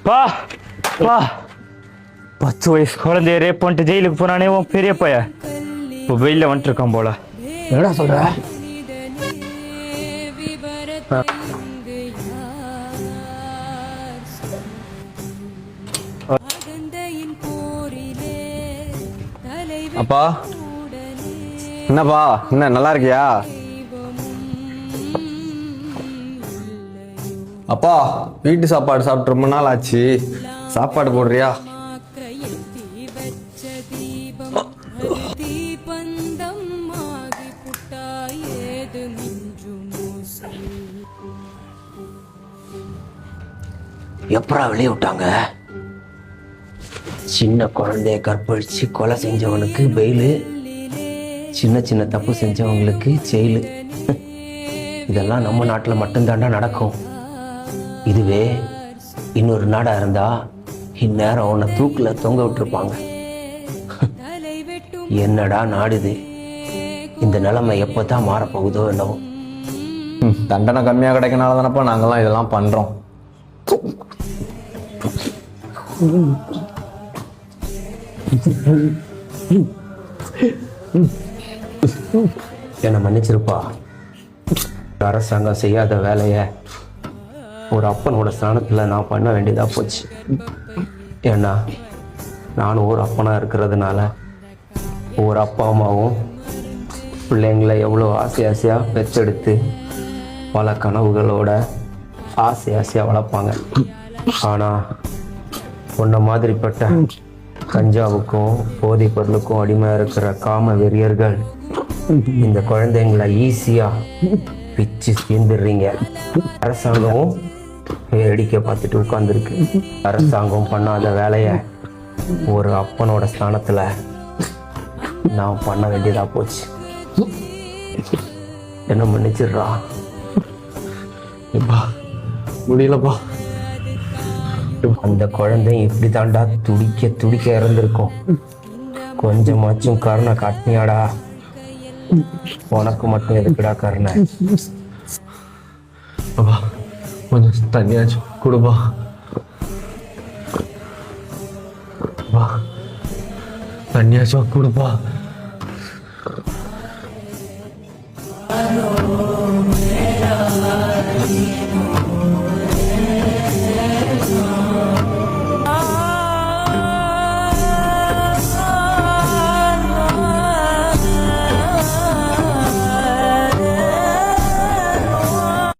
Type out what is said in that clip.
பா பா 10 வயசு குழந்தைய ரேப் பண்ணிட்டு ஜெயிலுக்கு போனானே உன் பெரிய பைய இப்போ வெயில வந்துட்டு இருக்கான் போல. என்னடா சொல்ற? அப்பா, என்னப்பா, என்ன நல்லா இருக்கியா? அப்பா, வீட்டு சாப்பாடு சாப்பிட்டு ரொம்ப நாள் ஆச்சு, சாப்பாடு போடுறியா? எப்பரா வெளியே விட்டாங்க? சின்ன குழந்தைய கற்பழிச்சு கொலை செஞ்சவனுக்கு பெயிலு, சின்ன சின்ன தப்பு செஞ்சவங்களுக்கு ஜெயிலு. இதெல்லாம் நம்ம நாட்டில் மட்டும்தாண்டா நடக்கும். இதுவே இன்னொரு நாடா இருந்தா இந்நேரம் அவனை தூக்கில் தொங்க விட்டுருப்பாங்க. என்னடா நாடுது? இந்த நிலைமை எப்போதான் மாறப்போகுதோ என்னவோ. தண்டனை கம்மியாக கிடைக்கனால தானப்பா நாங்கள்லாம் இதெல்லாம் பண்ணுறோம். என்னை மன்னிச்சிருப்பா. அரசாங்கம் செய்யாத வேலைய ஒரு அப்பனோட ஸ்தானத்தில் நான் பண்ண வேண்டியதா போச்சு. ஏன்னா நானும் ஒரு அப்பனா இருக்கிறதுனால ஒரு அப்பா அம்மாவும் பிள்ளைங்களை எவ்வளோ ஆசையாக பெற்றெடுத்து பல கனவுகளோட ஆசையாக வளர்ப்பாங்க. ஆனால் உன்ன மாதிரிப்பட்ட கஞ்சாவுக்கும் போதைப் பொருளுக்கும் அடிமையாக இருக்கிற காம வெறியர்கள் இந்த குழந்தைங்களை ஈஸியாக பிச்சு சேர்ந்துடுறீங்க. அரசாங்கமும் வேடிக்கை பார்த்துட்டு உட்காந்துருக்கு. அரசாங்கம் பண்ணாத வேலையை ஒரு அப்பனோட ஸ்தானத்தில் நான் பண்ண வேண்டியதா போச்சு. என்ன மன்னிச்சிடுறா. முடியலப்பா. அந்த குழந்தை இப்படி தாண்டா துடிக்க துடிக்க இறந்திருக்கும். கொஞ்சமாச்சும் கருணை காட்டினியாடா? உனக்கு மட்டும் எதுக்குடா கருணை? கொஞ்சம் தண்ணியாச்சும் கொடுப்பா. தண்ணியாச்சும் கொடுப்பா.